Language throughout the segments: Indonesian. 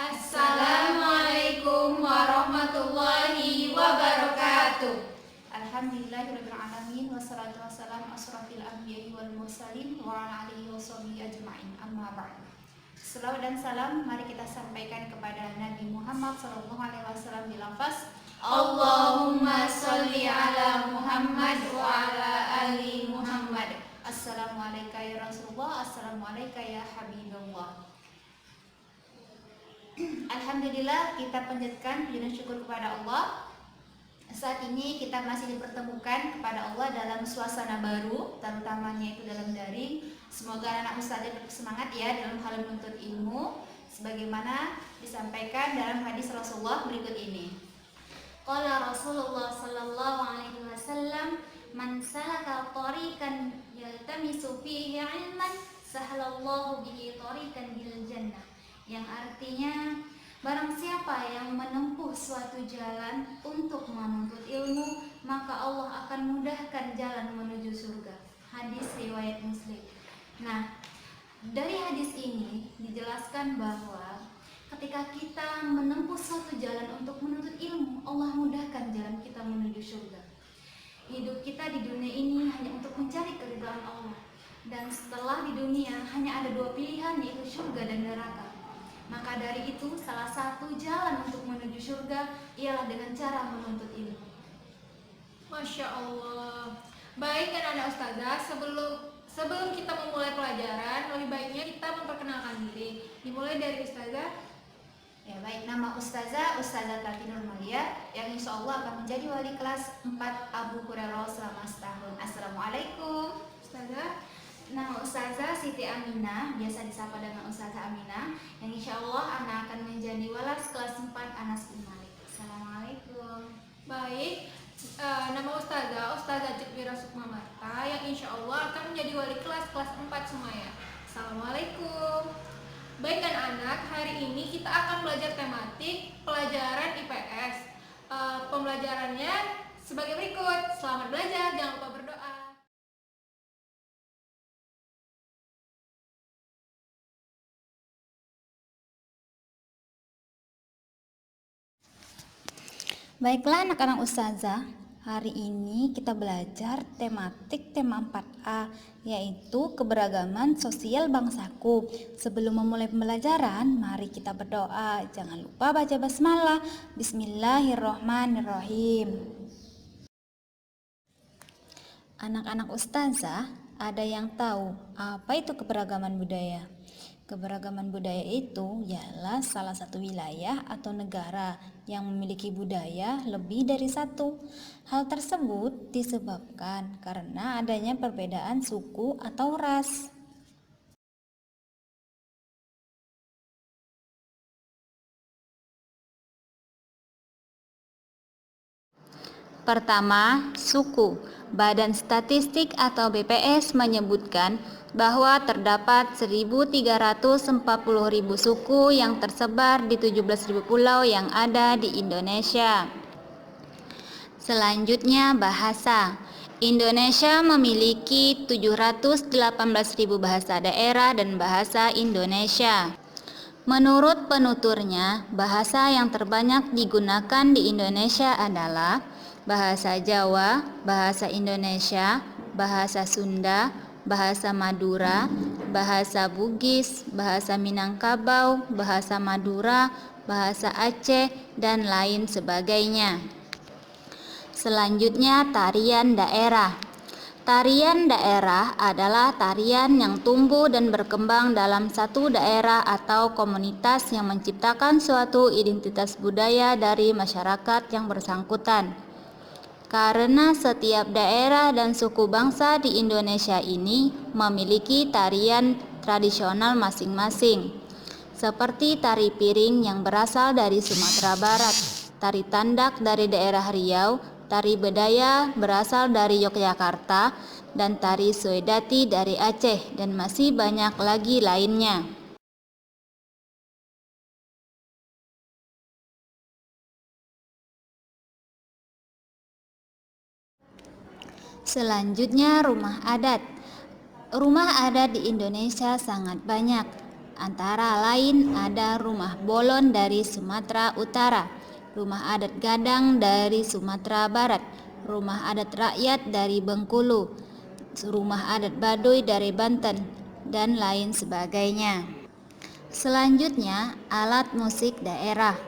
Assalamualaikum warahmatullahi wabarakatuh. Alhamdulillahirabbil alamin wassalatu wassalamu asrofil anbiya'i wal mursalin wa ala alihi washabihi ajma'in. Amma ba'd. Selawat dan salam mari kita sampaikan kepada Nabi Muhammad sallallahu alaihi wasallam di lafaz Allahumma sholli ala Muhammad wa ala ali Muhammad. Assalamualaikum ya Rasulullah, assalamualaikum ya Habibullah. Alhamdulillah, kita panjatkan puji dan syukur kepada Allah. Saat ini kita masih dipertemukan kepada Allah dalam suasana baru, terutamanya itu dalam daring. Semoga anak ustazah bersemangat ya dalam hal menuntut ilmu, sebagaimana disampaikan dalam hadis Rasulullah berikut ini. Qala Rasulullah sallallahu alaihi wasallam, man salaka tariqan yaltamisu fihi 'ilman, sahalallahu bihi tariqan bil jannah. Yang artinya, barang siapa yang menempuh suatu jalan untuk menuntut ilmu, maka Allah akan mudahkan jalan menuju surga. Hadis riwayat Muslim. Nah, dari hadis ini dijelaskan bahwa ketika kita menempuh suatu jalan untuk menuntut ilmu, Allah mudahkan jalan kita menuju surga. Hidup kita di dunia ini hanya untuk mencari keridhaan Allah. Dan setelah di dunia hanya ada dua pilihan, yaitu surga dan neraka. Maka dari itu salah satu jalan untuk menuju surga ialah dengan cara menuntut ilmu. Masya Allah. Baik anak-anak ustazah, sebelum kita memulai pelajaran, lebih baiknya kita memperkenalkan diri. Dimulai dari ustazah. Ya baik, nama Ustazah Tati Nurmalia yang insya Allah akan menjadi wali kelas 4 Abu Hurairah selama setahun. Assalamualaikum. Ustazah. Nama Ustazah Siti Aminah, biasa disapa dengan Ustazah Aminah, yang insya Allah anak akan menjadi walas kelas 4 Anas bin Malik. Assalamualaikum. Baik, nama Ustazah Jitwira Sukma Marta yang insya Allah akan menjadi wali kelas 4 Sumaya. Assalamualaikum. Baik anak-anak, hari ini kita akan belajar tematik pelajaran IPS. Pembelajarannya sebagai berikut. Selamat belajar, jangan lupa berdoa. Baiklah anak-anak Ustazah, hari ini kita belajar tematik tema 4A, yaitu keberagaman sosial bangsaku. Sebelum memulai pembelajaran, mari kita berdoa. Jangan lupa baca basmalah. Bismillahirrohmanirrohim. Anak-anak Ustazah, ada yang tahu apa itu keberagaman budaya? Keberagaman budaya itu ialah salah satu wilayah atau negara yang memiliki budaya lebih dari satu. Hal tersebut disebabkan karena adanya perbedaan suku atau ras. Pertama, suku. Badan Statistik atau BPS menyebutkan bahwa terdapat 1.340.000 suku yang tersebar di 17.000 pulau yang ada di Indonesia. Selanjutnya, bahasa. Indonesia memiliki 718.000 bahasa daerah dan bahasa Indonesia. Menurut penuturnya, bahasa yang terbanyak digunakan di Indonesia adalah bahasa Jawa, bahasa Indonesia, bahasa Sunda, bahasa Madura, bahasa Bugis, bahasa Minangkabau, bahasa Madura, bahasa Aceh, dan lain sebagainya. Selanjutnya, tarian daerah. Tarian daerah adalah tarian yang tumbuh dan berkembang dalam satu daerah atau komunitas yang menciptakan suatu identitas budaya dari masyarakat yang bersangkutan. Karena setiap daerah dan suku bangsa di Indonesia ini memiliki tarian tradisional masing-masing, seperti tari piring yang berasal dari Sumatera Barat, tari tandak dari daerah Riau, tari bedaya berasal dari Yogyakarta, dan tari suedati dari Aceh, dan masih banyak lagi lainnya. Selanjutnya, rumah adat. Rumah adat di Indonesia sangat banyak. Antara lain ada rumah Bolon dari Sumatera Utara, rumah adat Gadang dari Sumatera Barat, rumah adat rakyat dari Bengkulu, rumah adat Baduy dari Banten, dan lain sebagainya. Selanjutnya, alat musik daerah.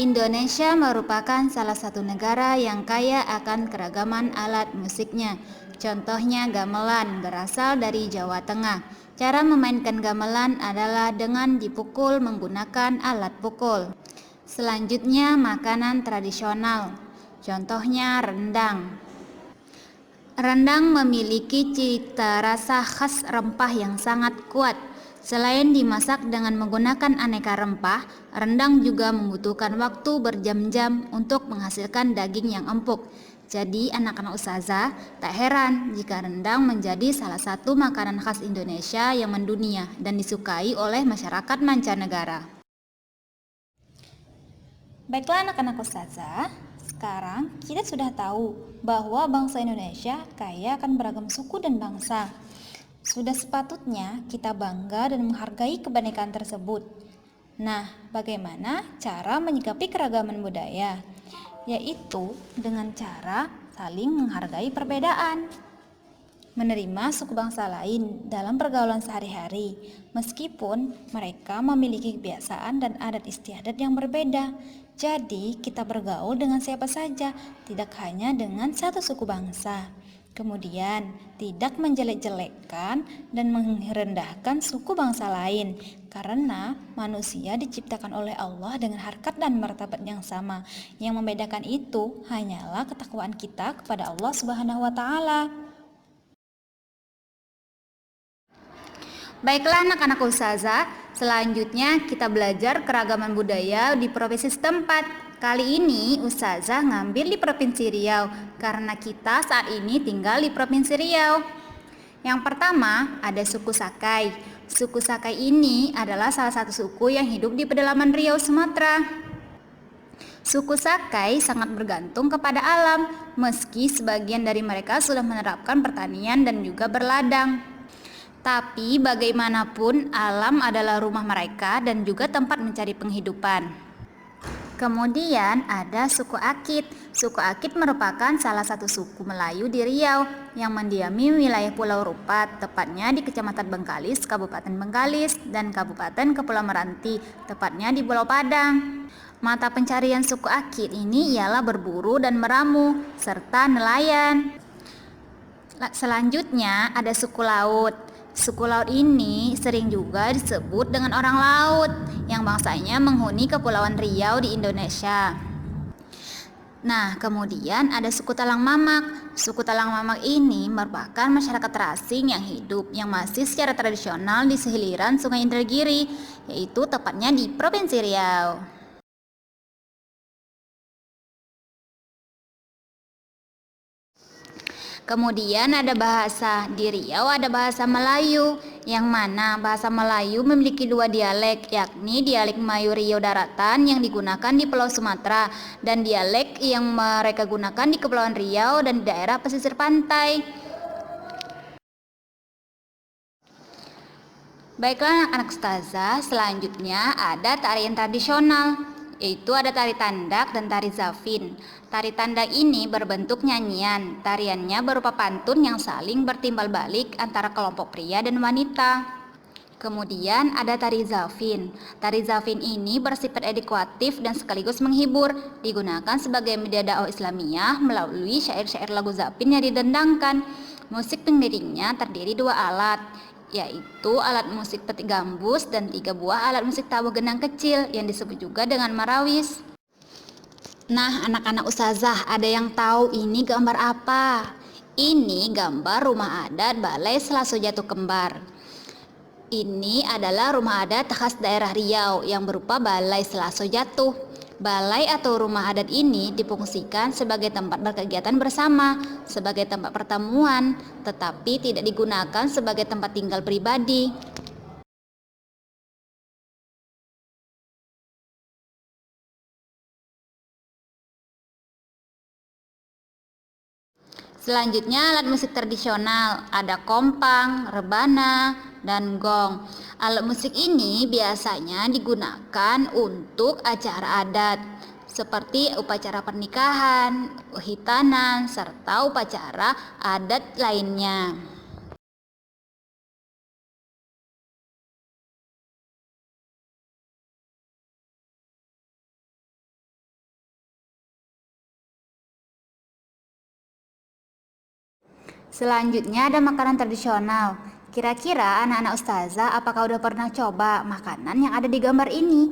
Indonesia merupakan salah satu negara yang kaya akan keragaman alat musiknya. Contohnya gamelan berasal dari Jawa Tengah. Cara memainkan gamelan adalah dengan dipukul menggunakan alat pukul. Selanjutnya makanan tradisional. Contohnya rendang. Rendang memiliki cita rasa khas rempah yang sangat kuat. Selain dimasak dengan menggunakan aneka rempah, rendang juga membutuhkan waktu berjam-jam untuk menghasilkan daging yang empuk. Jadi anak-anak ustazah tak heran jika rendang menjadi salah satu makanan khas Indonesia yang mendunia dan disukai oleh masyarakat mancanegara. Baiklah anak-anak ustazah, sekarang kita sudah tahu bahwa bangsa Indonesia kaya akan beragam suku dan bangsa. Sudah sepatutnya kita bangga dan menghargai kebinekaan tersebut. Nah, bagaimana cara menyikapi keragaman budaya? Yaitu dengan cara saling menghargai perbedaan. Menerima suku bangsa lain dalam pergaulan sehari-hari, meskipun mereka memiliki kebiasaan dan adat istiadat yang berbeda. Jadi, kita bergaul dengan siapa saja, tidak hanya dengan satu suku bangsa. Kemudian, tidak menjelek-jelekkan dan merendahkan suku bangsa lain, karena manusia diciptakan oleh Allah dengan harkat dan martabat yang sama. Yang membedakan itu hanyalah ketakwaan kita kepada Allah Subhanahu wa Ta'ala. Baiklah anak-anak ustazah, selanjutnya kita belajar keragaman budaya di provinsi setempat. Kali ini ustazah ngambil di Provinsi Riau karena kita saat ini tinggal di Provinsi Riau. Yang pertama ada suku Sakai. Suku Sakai ini adalah salah satu suku yang hidup di pedalaman Riau, Sumatera. Suku Sakai sangat bergantung kepada alam, meski sebagian dari mereka sudah menerapkan pertanian dan juga berladang. Tapi bagaimanapun alam adalah rumah mereka dan juga tempat mencari penghidupan. Kemudian ada suku Akit. Suku Akit merupakan salah satu suku Melayu di Riau yang mendiami wilayah Pulau Rupat, tepatnya di Kecamatan Bengkalis, Kabupaten Bengkalis, dan Kabupaten Kepulauan Meranti, tepatnya di Pulau Padang. Mata pencarian suku Akit ini ialah berburu dan meramu, serta nelayan. Selanjutnya ada suku Laut. Suku Laut ini sering juga disebut dengan orang laut yang bangsanya menghuni Kepulauan Riau di Indonesia. Nah, kemudian ada suku Talang Mamak. Suku Talang Mamak ini merupakan masyarakat terasing yang hidup yang masih secara tradisional di sehiliran Sungai Indragiri, yaitu tepatnya di Provinsi Riau. Kemudian ada bahasa. Di Riau ada bahasa Melayu, yang mana bahasa Melayu memiliki dua dialek, yakni dialek Melayu Riau Daratan yang digunakan di Pulau Sumatera dan dialek yang mereka gunakan di Kepulauan Riau dan di daerah pesisir pantai. Baiklah anak-anak ustazah, selanjutnya ada tarian tradisional, yaitu ada tari tandak dan tari zafin. Tari tandak ini berbentuk nyanyian, tariannya berupa pantun yang saling bertimbal balik antara kelompok pria dan wanita. Kemudian ada tari zafin. Tari zafin ini bersifat edukatif dan sekaligus menghibur, digunakan sebagai media dakwah Islamiyah melalui syair-syair lagu zafin yang didendangkan. Musik pengiringnya terdiri dua alat, yaitu alat musik petik gambus dan 3 buah alat musik tabuh genang kecil yang disebut juga dengan marawis. Nah, anak-anak ustazah, ada yang tahu ini gambar apa? Ini gambar rumah adat Balai Selaso Jatuh Kembar. Ini adalah rumah adat khas daerah Riau yang berupa Balai Selaso Jatuh. Balai atau rumah adat ini difungsikan sebagai tempat berkegiatan bersama, sebagai tempat pertemuan, tetapi tidak digunakan sebagai tempat tinggal pribadi. Selanjutnya alat musik tradisional, ada kompang, rebana, dan gong. Alat musik ini biasanya digunakan untuk acara adat seperti upacara pernikahan, hitanan, serta upacara adat lainnya. Selanjutnya ada makanan tradisional. Kira-kira anak-anak ustazah apakah udah pernah coba makanan yang ada di gambar ini?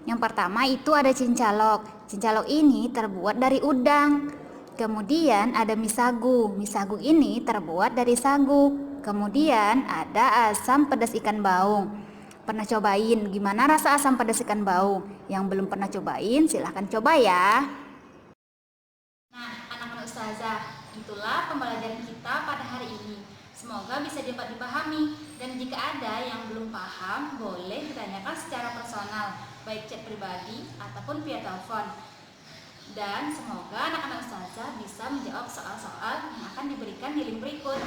Yang pertama itu ada cincalok. Cincalok ini terbuat dari udang. Kemudian ada mie sagu. Mie sagu ini terbuat dari sagu. Kemudian ada asam pedas ikan baung. Pernah cobain gimana rasa asam pedas ikan baung? Yang belum pernah cobain silahkan coba ya. Nah, anak-anak ustazah, itulah pembelajaran kita pada hari ini. Semoga bisa dapat dipahami, dan jika ada yang belum paham, boleh ditanyakan secara personal, baik chat pribadi ataupun via telepon. Dan semoga anak-anak ustazah bisa menjawab soal-soal yang akan diberikan di link berikut.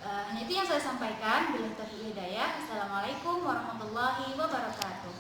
Hanya itu yang saya sampaikan. Bila taufiq hidayah. Assalamualaikum warahmatullahi wabarakatuh.